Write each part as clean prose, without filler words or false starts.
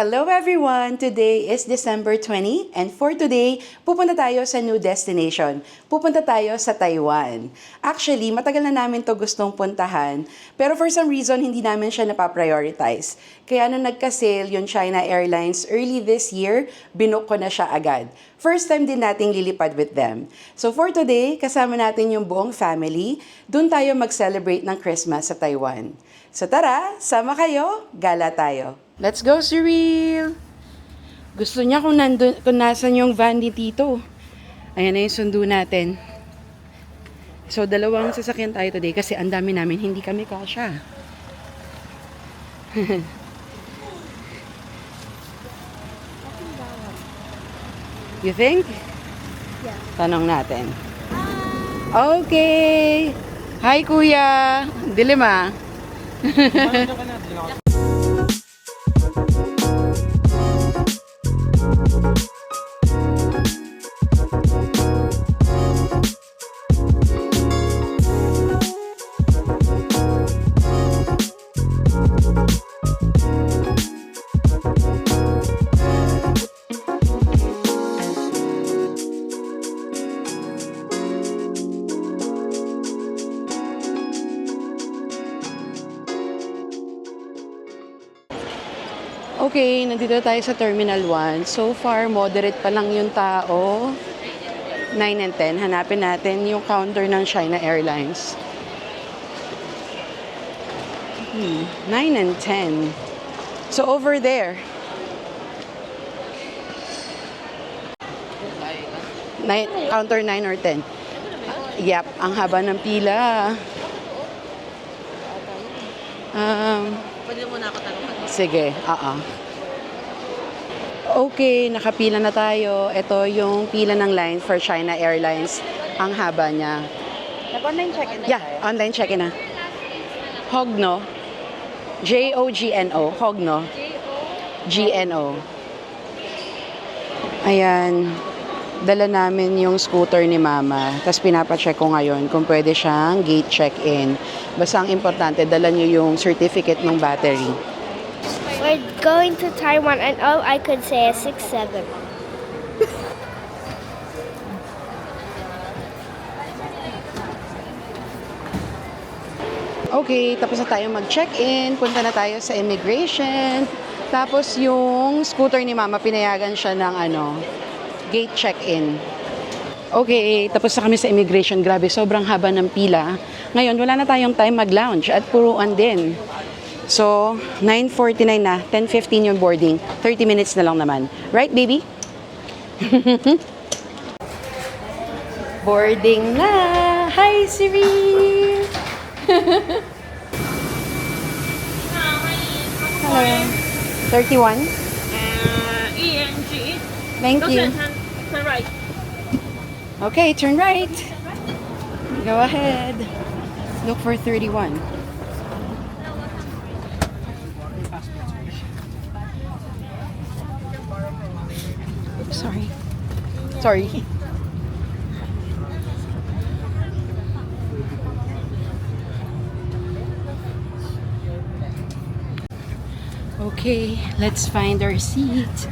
Hello everyone! Today is December 20 and for today, pupunta tayo sa new destination. Pupunta tayo sa Taiwan. Actually, matagal na namin to gustong puntahan, pero for some reason, hindi namin siya napaprioritize. Kaya nung nagka-sale yung China Airlines early this year, binook ko na siya agad. First time din nating lilipad with them. So for today, kasama natin yung buong family, dun tayo mag-celebrate ng Christmas sa Taiwan. So tara, sama kayo, gala tayo. Let's go, Cyril! Gusto niya kung nasan yung van ni Tito. Ayan na yung sundo natin. So, dalawang sasakyan tayo today kasi ang dami namin, hindi kami kasya. You think? Yeah. Tanong natin. Okay! Hi, Kuya! Dilim ah. Okay, nandito tayo sa Terminal 1. So far, moderate pa lang yung tao. 9 and 10. Hanapin natin yung counter ng China Airlines. 9 and 10. So over there. Counter 9 or 10. Yep, ang haba ng pila. Pwede mo na ako tanongin. Sige, Okay, nakapila na tayo. Ito yung pila ng line for China Airlines. Ang haba niya. Nag-online check-in na Yeah, tayo? online check-in na. Hogno. J-O-G-N-O. Hogno. G-N-O. Ayan. Dala namin yung scooter ni Mama. Tapos pinapacheck ko ngayon kung pwede siyang gate check-in. Basta ang importante, dala niyo yung certificate ng battery. We're going to Taiwan, and all I could say is 6-7. Okay, tapos na tayo mag-check-in. Punta na tayo sa immigration. Tapos yung scooter ni Mama, pinayagan siya ng gate check-in. Okay, tapos na kami sa immigration. Grabe, sobrang haba ng pila. Ngayon, wala na tayong time mag-lounge at puruan din. So, 9:49 na. 10:15 yung boarding. 30 minutes na lang naman. Right, baby? Boarding na! Hi, Siri! Hello. 31? ENG. Thank you. Turn right. Okay, turn right. Go ahead. Look for 31. Oops, sorry. Sorry. Okay, let's find our seat.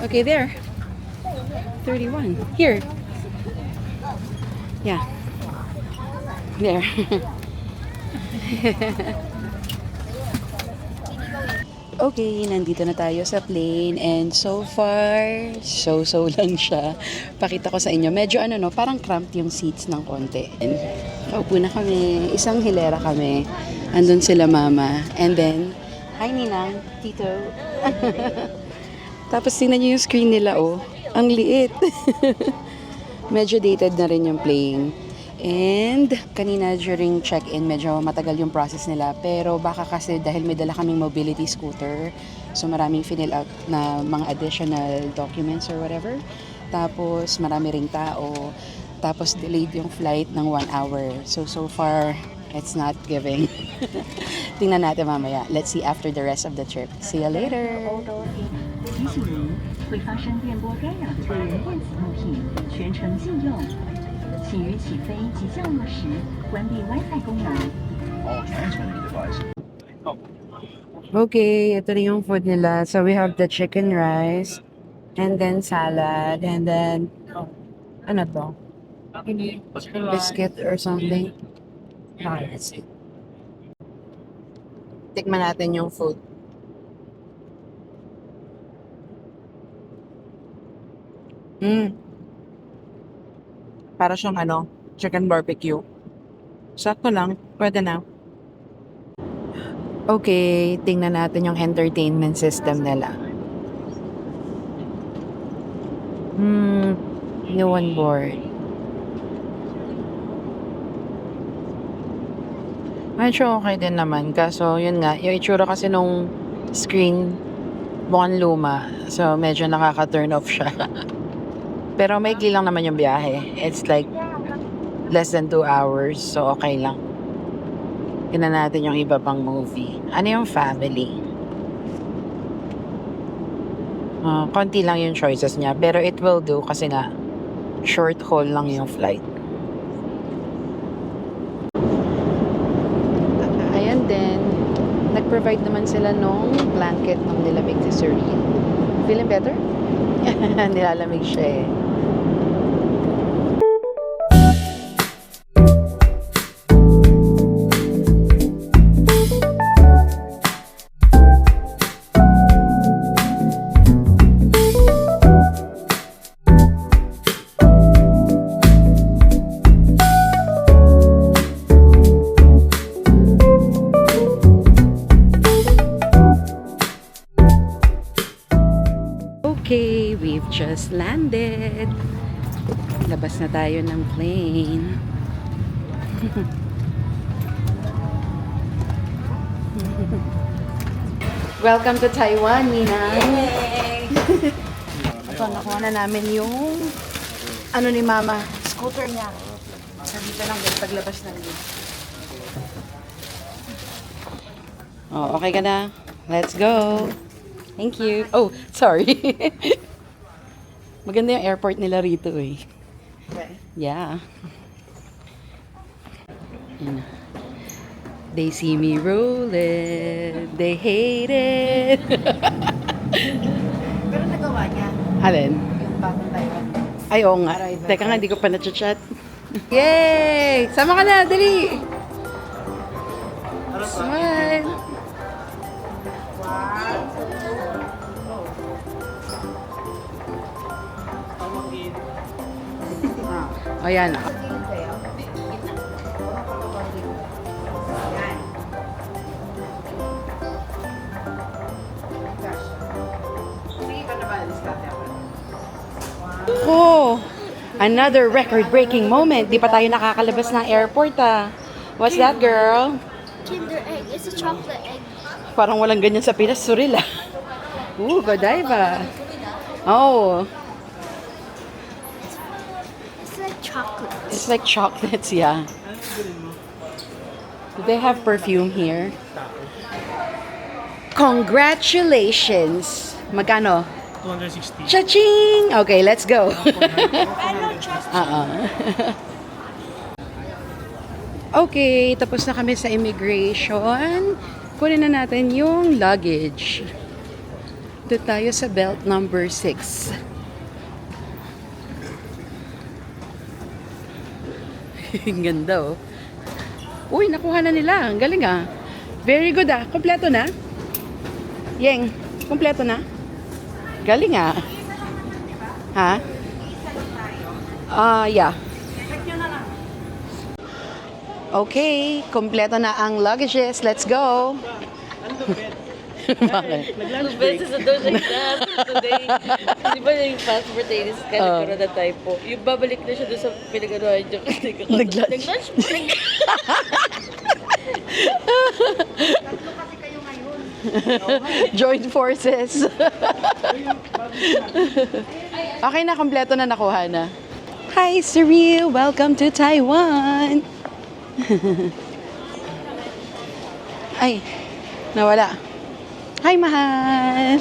Okay, there. 31. Here. Yeah. There. Okay, nandito na tayo sa plane and so far, so lang siya. Pakita ko sa inyo. Medyo parang cramped yung seats ng konti. Paupo na kami. Isang hilera kami. Andun sila Mama. And then, hi Ninang, Tito. Tapos tingnan niyo yung screen nila, oh. Ang liit. Medyo dated na rin yung plane. And kanina during check-in, medyo matagal yung process nila. Pero baka kasi dahil may dala kaming mobility scooter, so maraming fill out na mga additional documents or whatever. Tapos marami ring tao. Tapos delayed yung flight ng 1 hour. So far, it's not giving. Tingnan natin mamaya. Let's see after the rest of the trip. See you later! 提醒您，会发生电波干扰的个人电子物品全程禁用。请于起飞及降落时关闭 WiFi 功能。Oh, transmitting device. Oh, Okay, ito na yung food nila. So we have the chicken rice, and then salad, and then, ano to? Biscuit or something. Tikman natin yung food. Para siyang chicken barbecue. Sakto lang, pwede na. Okay, tingnan natin yung entertainment system nila. New on board. Medyo okay din naman. Kaso, yun nga, yung itsura kasi nung screen, mukhang luma. So, medyo nakaka-turn off siya. Pero maikli lang naman yung biyahe. It's like less than 2 hours. So, okay lang. Tingnan natin yung iba pang movie. Ano yung family? Konti lang yung choices niya. Pero it will do kasi nga, short haul lang yung flight. Ayan din. Nag-provide naman sila nung blanket ng nilamig si Serene. Feeling better? Nilalamig siya eh. Okay, we've just landed. Labas na tayo ng plane. Welcome to Taiwan, Nina. Ito, nakuha na namin yung ni Mama, scooter niya. Dito lang din paglabas ng lift. Oh, okay ka na? Let's go. Thank you. Oh, sorry. Maganda yung airport nila rito eh. Yeah. Yun. They see me rolling. They hate it. Pero nagawa niya. Alin? Yung bagong Taiwan. Ay, oo nga. Teka nga, hindi ko pa na-chat. Yay! Sama ka na, dali! Smile! O yan. Oh, another record-breaking moment. Di pa tayo nakakalabas ng airport ah. What's that, girl? Kinder egg. It's a chocolate egg. Parang walang ganyan sa Pinas. Suril ah. Ooh, Godiva. Oh, It's like chocolate. it's like chocolates, yeah. Do they have perfume here? Congratulations! Magkano? 260. Cha-ching! Okay, let's go. Okay, tapos na kami sa immigration. Kunin na natin yung luggage. Dito tayo sa belt number 6. Ang ganda oh. Uy, nakuha na nila. Ang galing ah. Very good ah. Kompleto na? Yeng, kompleto na? Galing ah. Ha? Yeah. Okay, kompleto na ang luggages. Let's go. Bakit? Two beses na daw siya today. Di ba yung passport ay nagkaroon na typo? Yung babalik na siya doon sa pinaganuhan niya. Nag-lunch. Nag-lunch break. Joint forces. Okay na, kompleto na nakuha na. Hi, Cyril! Welcome to Taiwan! Ay, nawala. Hi, mahal!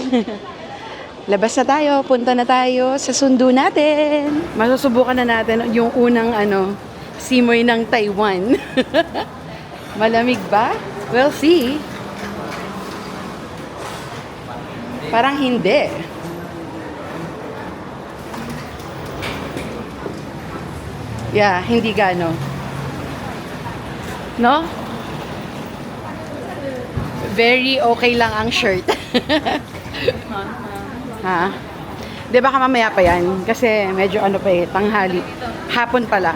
Labas na tayo, punta na tayo sa sundo natin. Masusubukan na natin yung unang simoy ng Taiwan. Malamig ba? We'll see. Parang hindi. Yeah, hindi gano. No? Very okay lang ang shirt. Ha? Di baka mamaya pa yan? Kasi medyo ano pa eh, tanghali. Hapon pala.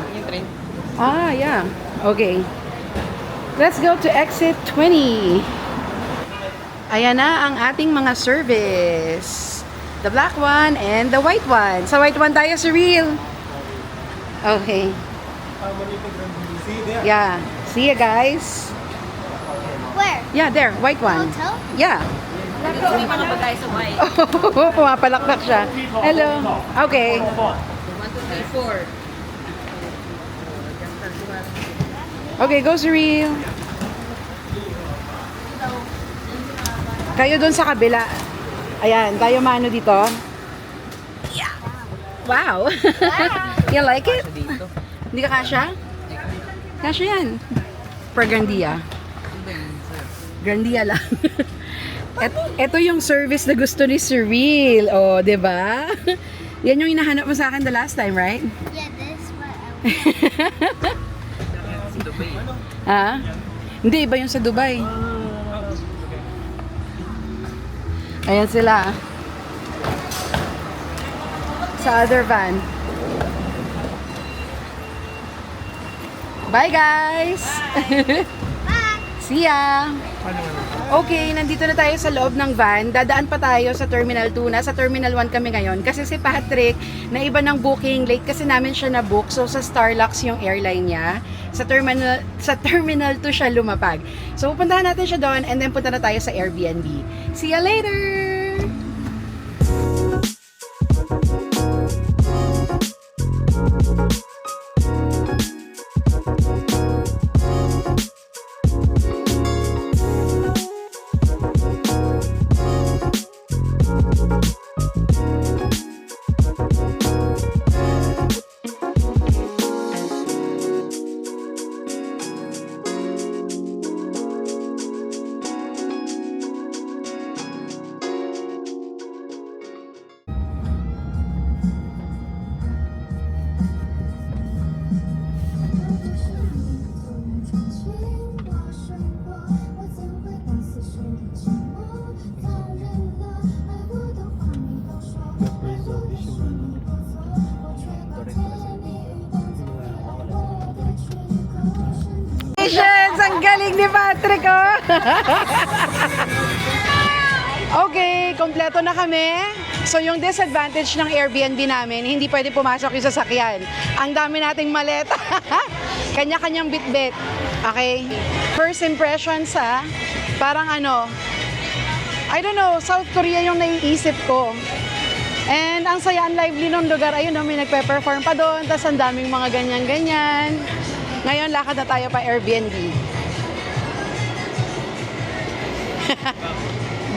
Ah, yeah. Okay. Let's go to exit 20. Ayan na ang ating mga service. The black one and the white one. Sa white one tayo, Cyril. Okay. Yeah. See ya, guys. Where? Yeah, there. White one. Hotel? Yeah. Lumipad na ba tayo sa white? Pumapalakpak siya. Hello. Okay. 1, 2, 3, 4. Okay, go Cyril. Kayo doon sa kabila. Ayan, tayo mano dito. Yeah. Wow. You like it? Hindi ka kasha? Kasha yan. Per Grandia. Grandia lang. Ito yung service na gusto ni Cyril. Oh, 'di ba? Yan yung hinahanap mo sa akin the last time, right? Yeah, this what I Ha? Hindi, iba yung sa Dubai. Ayan sila. Sa other van. Bye, guys! See ya! Okay, nandito na tayo sa loob ng van. Dadaan pa tayo sa Terminal 2. Nasa Terminal 1 kami ngayon. Kasi si Patrick, na iba ng booking. Late kasi namin siya na-book. So, sa Starlux yung airline niya. Sa Terminal 2 siya lumapag. So, pupuntahan natin siya doon and then punta na tayo sa Airbnb. See ya later! Congratulations! Ang galing ni Patrick, oh! Okay, kompleto na kami. So, yung disadvantage ng Airbnb namin, hindi pwede pumasok yung sasakyan. Ang dami nating maleta. Kanya-kanyang bit-bit. Okay? First impressions, ha? Parang ano, I don't know, South Korea yung naiisip ko. And ang saya, ang lively ng lugar. Ayun, no, may nagpe-perform pa doon. Tapos ang daming mga ganyan-ganyan. Ngayon, lakad na tayo pa Airbnb.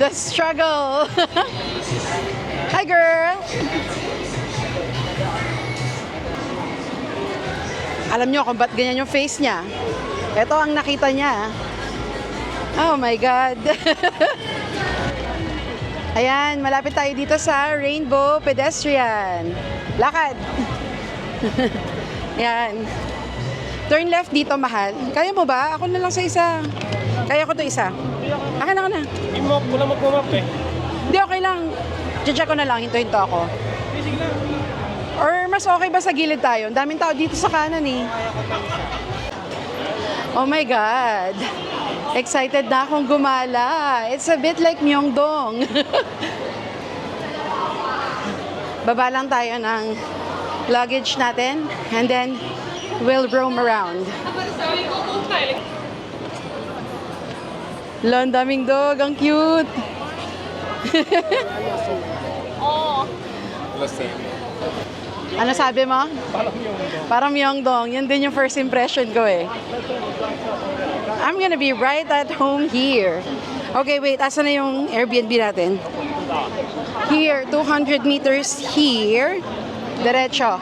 The struggle. Hi, girl. Alam nyo kung ba't ganyan yung face niya? Ito ang nakita niya. Oh my God. Ayan, malapit tayo dito sa Rainbow Pedestrian. Lakad. Ayan. Turn left dito, mahal. Kaya mo ba? Ako na lang sa isa. Kaya ko to isa. Akin na ka na. Hindi mo, wala mag-map eh. Hindi, okay lang. Check ko na lang. Hinto-hinto ako. Or mas okay ba sa gilid tayo? Ang daming tao dito sa kanan eh. Oh my God. Excited na akong gumala. It's a bit like Myeongdong. Baba lang tayo ng luggage natin. And then, we'll roam around. Lo, ang daming dog. Ang cute. Ano sabi mo? Parang Myeongdong. Yun din yung first impression ko eh. I'm gonna be right at home here. Okay, wait. Asa na yung Airbnb natin? Here, 200 meters here. Diretso.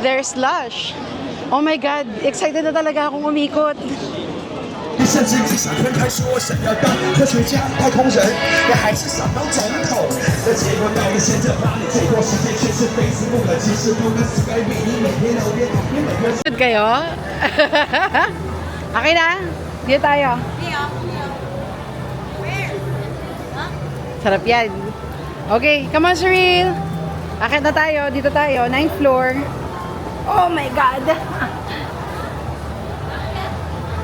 There's Lush. Oh my God. Excited na talaga akong umikot. 你甚至于上天还说想要当科学家、太空人，也还是想当总统。那结果到了现在，把你最多时间却是 Facebook 即时通跟 Skype，你每天聊天，你每天。 Good kayo? Okay na? Dito tayo. Sarap yan. Okay, come on, Cyril. Akit na tayo. Dito tayo. 9th floor. Oh my God.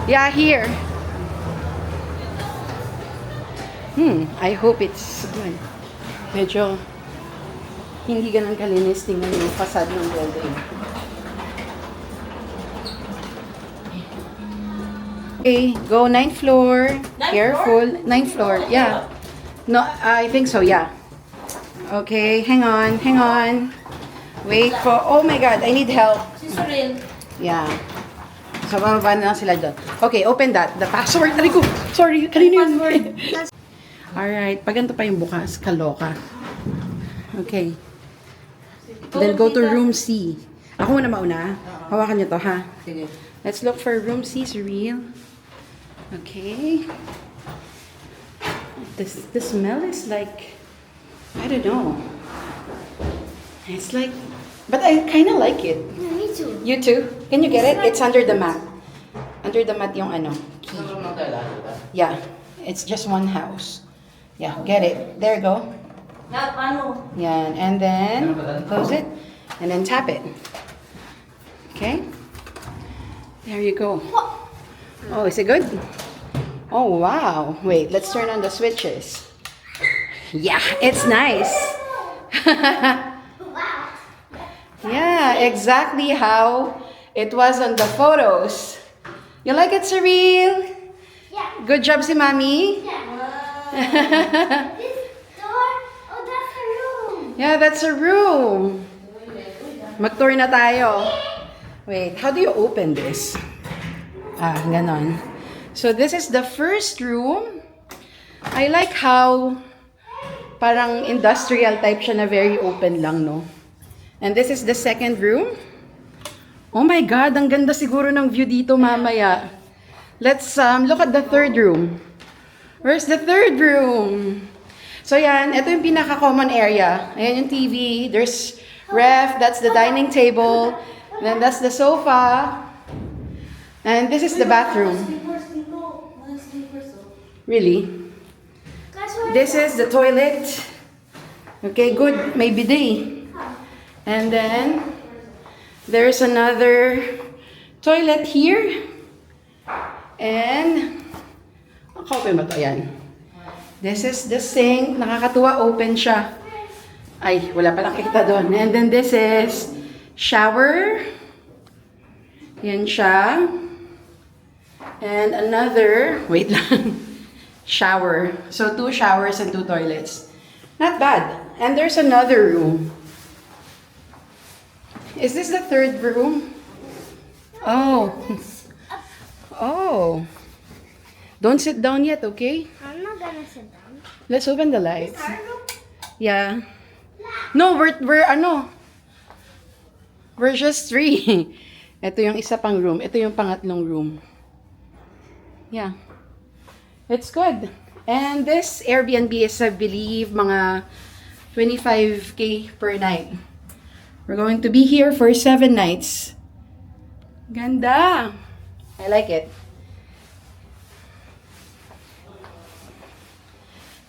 Yeah, here. I hope it's good. Medyo hindi ganun kalinis tingnan yung facade ng building. Okay, go 9th floor. Careful. 9th floor. Yeah. No, I think so, yeah. Okay, hang on, hang on. Wait for, oh my God, I need help. Si Sorel. Yeah. So, bababa na lang sila doon. Okay, open that. The password. Aray ko. Sorry, kanino yun? Alright, pag ganito pa yung bukas, kaloka. Okay. Then go to room C. Ako muna mauna. Hawakan niyo to, ha? Sige. Let's look for room C, Surreal. Okay. The smell is like, I don't know. It's like, but I kind of like it. Yeah, me too. You too? Can you get it? It's under the mat. Under the mat yung ano, key. Yeah. It's just one house. Yeah, get it. There you go. Na, paano? Yeah, and then close it, and then tap it. Okay? There you go. Oh, is it good? Oh, wow. Wait, let's turn on the switches. Yeah, it's nice. Yeah, exactly how it was on the photos. You like it, Cyril? Yeah. Good job, si Mami. This door, oh, that's a room. Yeah, that's a room. Mag-tour na tayo. Wait, how do you open this? Ah, ganon. So this is the first room. I like how parang industrial type siya na very open lang, no? And this is the second room. Oh my God, ang ganda siguro ng view dito mamaya. Let's look at the third room. Where's the third room? So yan, ito yung pinaka-common area. Ayan yung TV, there's ref, that's the dining table, then that's the sofa, and this is the bathroom. Really? Guys, what? This is the toilet. Okay, good, may bidet. And then, there's another toilet here. And, open ba ito? Ayan. This is the sink. Nakakatuwa, open siya. Ay, wala palang kita doon. And then this is shower. Yan siya. And another, wait lang, shower. So 2 showers and 2 toilets. Not bad. And there's another room. Is this the third room? Oh. Oh. Don't sit down yet, okay? I'm not gonna sit down. Let's open the lights. Yeah. No, we're just 3. Ito yung isa pang room. Ito yung pangatlong room. Yeah. It's good. And this Airbnb is, I believe, mga 25K per night. We're going to be here for 7 nights. Ganda. I like it.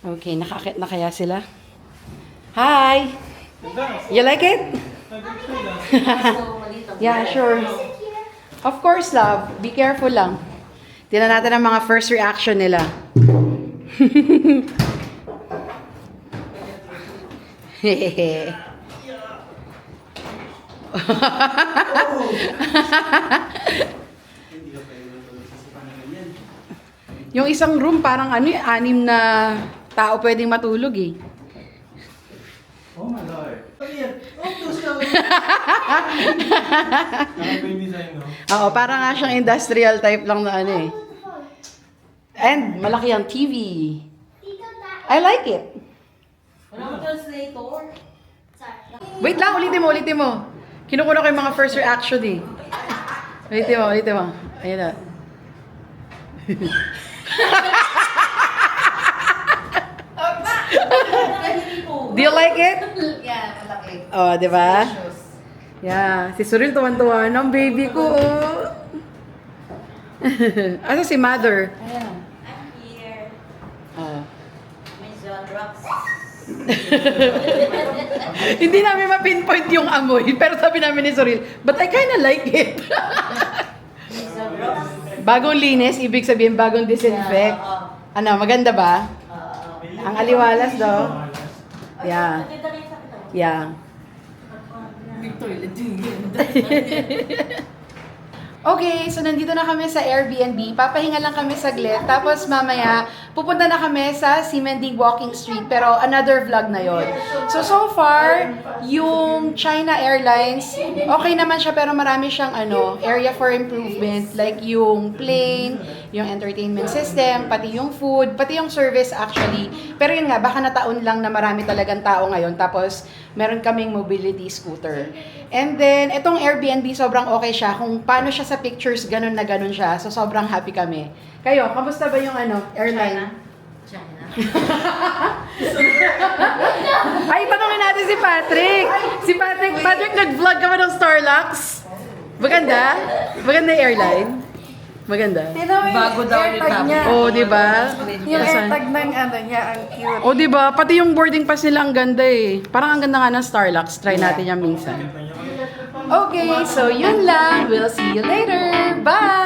Okay, nakakit na kaya sila? Hi! You like it? Yeah, sure. Of course, love. Be careful lang. Tingnan natin ang mga first reaction nila. Hehehe. Yung isang room parang ano, 6 na tao pwedeng matulog eh. Oh my God. Oo, parang nga siyang industrial type lang na ano eh. And malaki ang TV. I like it. Wala ko translator. Wait lang, ulitin mo. Kinukuha ko yung mga first reaction eh. Ulitin mo. Ayan na. Do you like it? Yeah, malaki. Oh, di ba? Yeah, si Suril tuwan-tuwa ng baby ko. Oh. Asa si mother? I'm here. Oh. Miss John Rocks. Hindi namin ma-pinpoint yung amoy, pero sabi namin ni Suril, but I kinda like it. Miss John Rocks. Bagong linis, ibig sabihin bagong disinfect. Ano, maganda ba? Ang aliwalas daw. Yeah. Yeah. Okay, so nandito na kami sa Airbnb. Papahinga lang kami saglit. Tapos mamaya, pupunta na kami sa Simending Walking Street. Pero another vlog na yon. So far, yung China Airlines, okay naman siya pero marami siyang area for improvement. Like yung plane, yung entertainment system, pati yung food, pati yung service actually. Pero yun nga, baka nataon lang na marami talagang tao ngayon. Tapos, meron kaming mobility scooter. And then, itong Airbnb, sobrang okay siya. Kung paano siya sa pictures, ganun na ganun siya. So, sobrang happy kami. Kayo, kamusta ba yung airline? China. Ay, tanongin natin si Patrick. Patrick, nag-vlog ka ba ng Starlux? Maganda? Maganda yung airline? Maganda. Bago daw yung niya. Oh, di ba? Yung Asan? AirTag ng niya, ang cute. Oh, di ba? Pati yung boarding pass nila ang ganda eh. Parang ang ganda nga ng Starlux. Try natin yan minsan. Okay, so yun lang. We'll see you later. Bye!